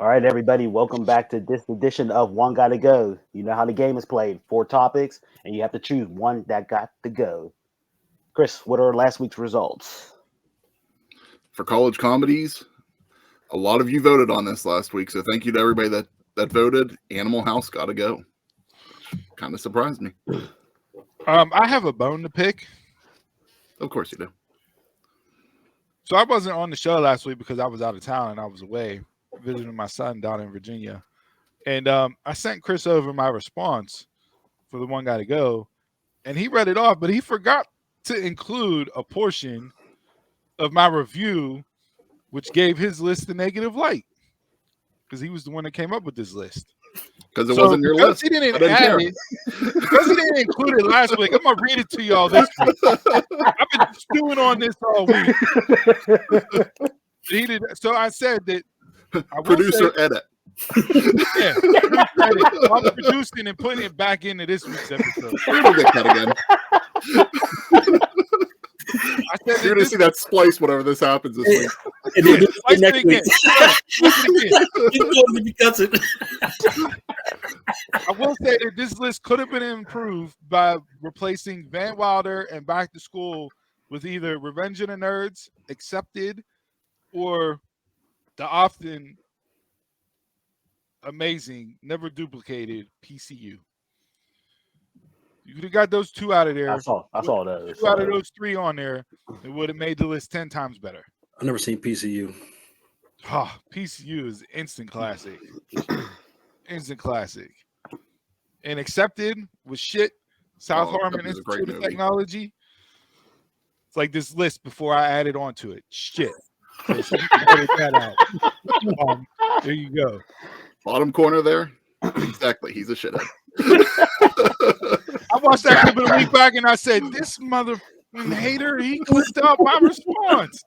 All right, everybody, welcome back to this edition of One Gotta Go. You know how the game is played. Four topics, and you have to choose one that got to go. Chris, what are last week's results? For college comedies, a lot of you voted on this last week, so thank you to everybody that voted. Animal House gotta go. Kind of surprised me. I have a bone to pick. Of course you do. So I wasn't on the show last week because I was out of town and I was away visiting my son down in Virginia. And I sent Chris over my response for the one guy to go, and he read it off, but he forgot to include a portion of my review, which gave his list the negative light because he was the one that came up with this list. Because it wasn't your list. He didn't add it. Because he didn't include it last week, I'm gonna read it to y'all this week. I've been stewing on this all week. He did. So I said that. Producer edit. Yeah, I'm producing and putting it back into this week's episode. We'll get that again. You're gonna see that splice whenever this happens this week. And then next week. I will say that this list could have been improved by replacing Van Wilder and Back to School with either Revenge of the Nerds, Accepted, or the often amazing, never duplicated PCU. You could have got those two out of there. I saw those. Two out of those three on there, it would have made the list 10 times better. I've never seen PCU. Oh, PCU is instant classic. Instant classic. And Accepted was shit. South Harmon Institute of Technology. It's like this list before I added on to it. Shit. So you can edit that out. There you go. Bottom corner there. Exactly. He's a shithead. I watched that clip a week back and I said, this mother hater, he clicked up my response.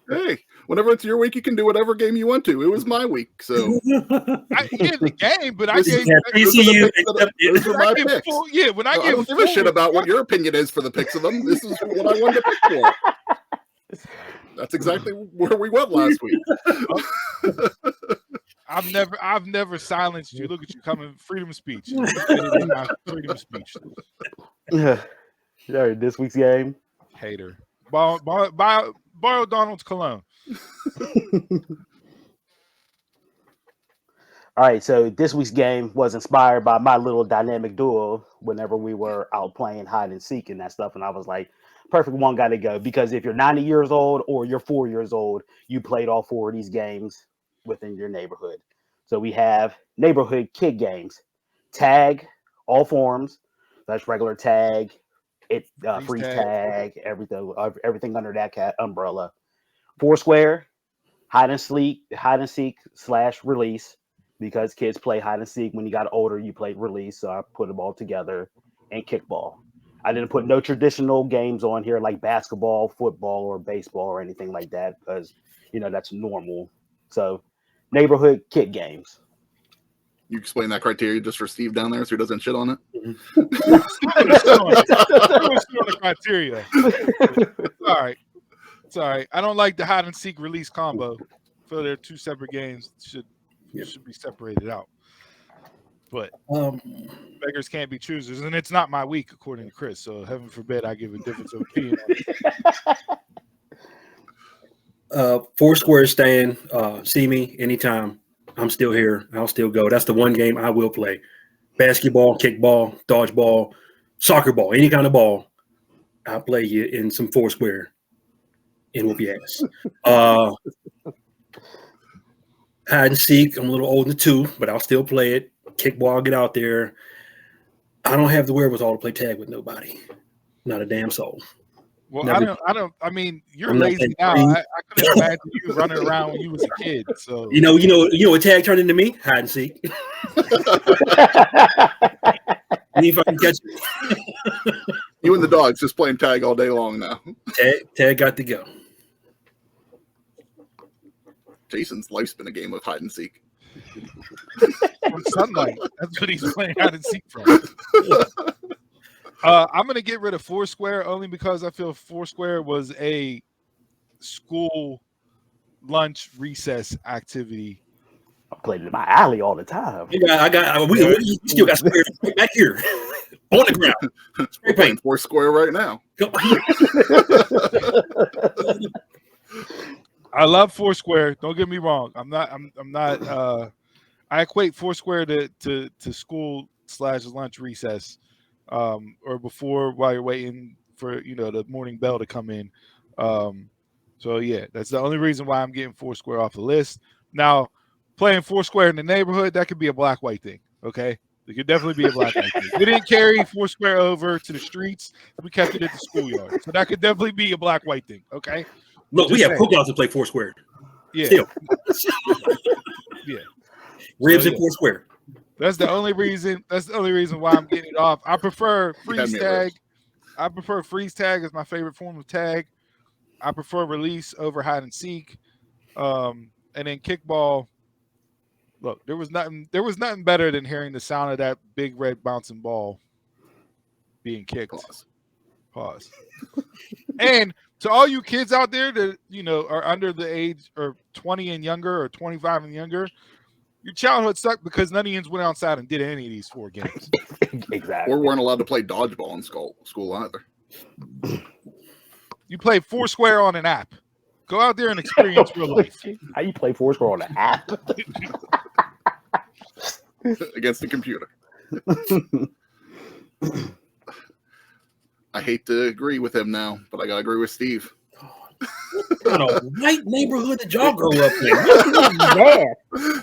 Hey, whenever it's your week, you can do whatever game you want to. It was my week, so I gave the game, but I gave PCU. Those were my picks. When I don't give a shit about what your opinion is for the picks of them. This is what I wanted to pick for. That's exactly where we went last week. I've never silenced you. Look at you coming, freedom of speech. Freedom of speech. All right, this week's game. Hater. Borrow Donald's cologne. All right, so this week's game was inspired by my little dynamic duo whenever we were out playing hide and seek and that stuff. And I was like, perfect one got to go. Because if you're 90 years old or you're 4 years old, you played all four of these games within your neighborhood. So we have neighborhood kid games. Tag, all forms. That's regular tag, freeze tag, everything under that umbrella. Foursquare, hide and seek / release, because kids play hide and seek. When you got older, you played release, so I put them all together. And kickball. I didn't put no traditional games on here like basketball, football, or baseball or anything like that because that's normal. So neighborhood kid games. You explain that criteria just for Steve down there so he doesn't shit on it? The criteria. It's all right. I don't like the hide and seek release combo. I feel they're two separate games. Should be separated out. But beggars can't be choosers, and it's not my week according to Chris. So heaven forbid I give a difference of opinion. Foursquare staying. See me anytime. I'm still here. I'll still go. That's the one game I will play. Basketball, kickball, dodgeball, soccer ball, any kind of ball. I'll play you in some Foursquare and whoop your ass. Hide and seek. I'm a little older too, but I'll still play it. Kickball, I'll get out there. I don't have the wherewithal to play tag with nobody. Not a damn soul. Well, I mean, you're lazy now. I couldn't imagine you running around when you was a kid. So you know what tag turned into me? Hide and seek. See if I can catch it. You and the dogs just playing tag all day long now. Tag got to go. Jason's life's been a game of hide and seek. From sunlight. That's what he's playing hide and seek from. I'm going to get rid of Foursquare only because I feel Foursquare was a school lunch recess activity I played in my alley all the time. We still got squares right back here on the ground. We're playing Foursquare right now. I love Foursquare. Don't get me wrong. I'm not. I equate Foursquare to school / lunch recess, or before while you're waiting for the morning bell to come in. So yeah, that's the only reason why I'm getting Foursquare off the list. Now, playing Foursquare in the neighborhood, that could be a black-white thing. Okay, it could definitely be a black-white thing. We didn't carry Foursquare over to the streets. We kept it at the schoolyard. So that could definitely be a black-white thing. Okay. Look, we have cookouts to play Foursquare. Yeah. Still. Yeah. Ribs and Foursquare. That's the only reason. That's the only reason why I'm getting it off. I prefer freeze tag. I prefer freeze tag as my favorite form of tag. I prefer release over hide and seek. And then kickball. Look, there was nothing better than hearing the sound of that big red bouncing ball being kicked. Pause. And to all you kids out there that are under the age or 20 and younger or 25 and younger, your childhood sucked because none of you went outside and did any of these 4 games. Exactly. Or weren't allowed to play dodgeball in school either. You play Foursquare on an app. Go out there and experience real life. How you play Foursquare on an app? Against the computer. I hate to agree with him now, but I gotta agree with Steve. What kind of white neighborhood did y'all grow up in? Yeah.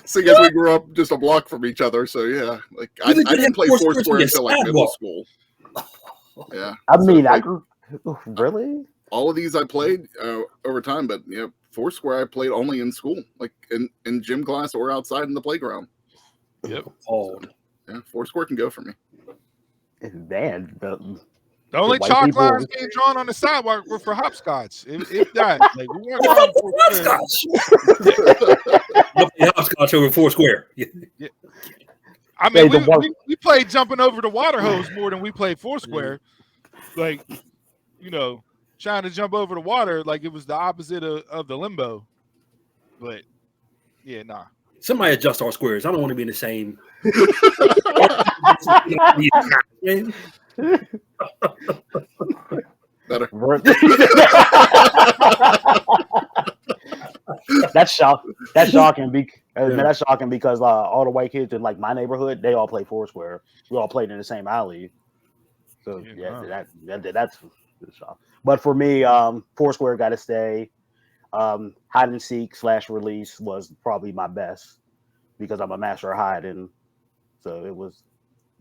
Seeing as we grew up just a block from each other, so yeah, like I didn't play Foursquare until like middle school. Yeah, I mean, I grew. Really? all of these I played over time, but Foursquare I played only in school, like in gym class or outside in the playground. Yep. Yeah, Foursquare can go for me. Man, the only white chalk people- lines being drawn on the sidewalk were for hopscotch. If that, like, we weren't drawing Foursquare. Hopscotch over Foursquare. I mean, Hey, we played jumping over the water hose more than we played Foursquare. Like, trying to jump over the water like it was the opposite of the limbo. But yeah, nah. Somebody adjust our squares. I don't want to be in the same. Better. That's shocking. That's shocking. That's shocking because all the white kids in like my neighborhood, they all play Foursquare. We all played in the same alley. So that's shocking. But for me, Foursquare got to stay. Hide and seek / release was probably my best because I'm a master of hiding. So it was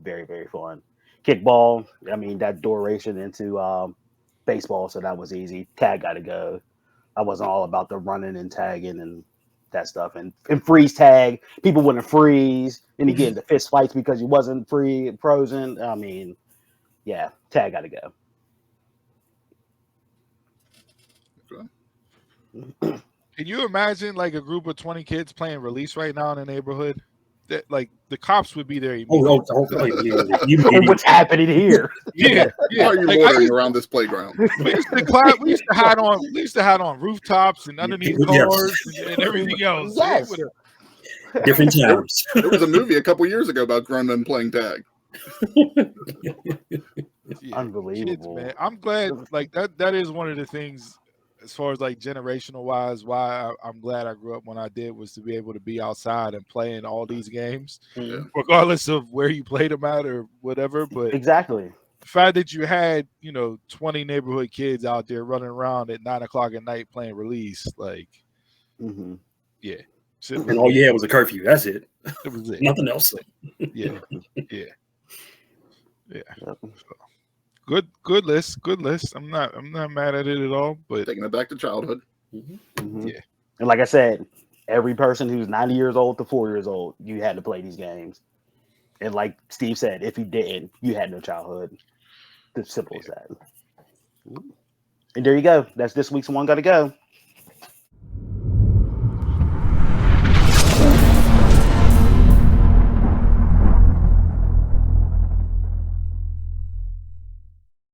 very, very fun. Kickball, I mean, that door racing into baseball, so that was easy. Tag got to go. I wasn't all about the running and tagging and that stuff. And freeze tag, people wouldn't freeze. Then you get into fist fights because you wasn't frozen. I mean, yeah, tag got to go. Can you imagine like a group of 20 kids playing release right now in the neighborhood? That like the cops would be there immediately. What's happening here? Yeah. Why are you loitering around this playground? We used to hide on rooftops and underneath cars and everything else. Yes. Different times. There was a movie a couple years ago about grown men playing tag. Unbelievable. Kids, man. I'm glad like that is one of the things as far as like generational wise, why I'm glad I grew up when I did was to be able to be outside and playing all these games, regardless of where you played them at or whatever. But exactly, the fact that you had 20 neighborhood kids out there running around at 9 o'clock at night playing release, like, yeah. And all you had was a curfew. That's it. That was it. Nothing else. Yeah. Good list. I'm not mad at it at all. But taking it back to childhood. Yeah. And like I said, every person who's 90 years old to 4 years old, you had to play these games. And like Steve said, if you didn't, you had no childhood. As simple as that. And there you go. That's this week's One Gotta Go.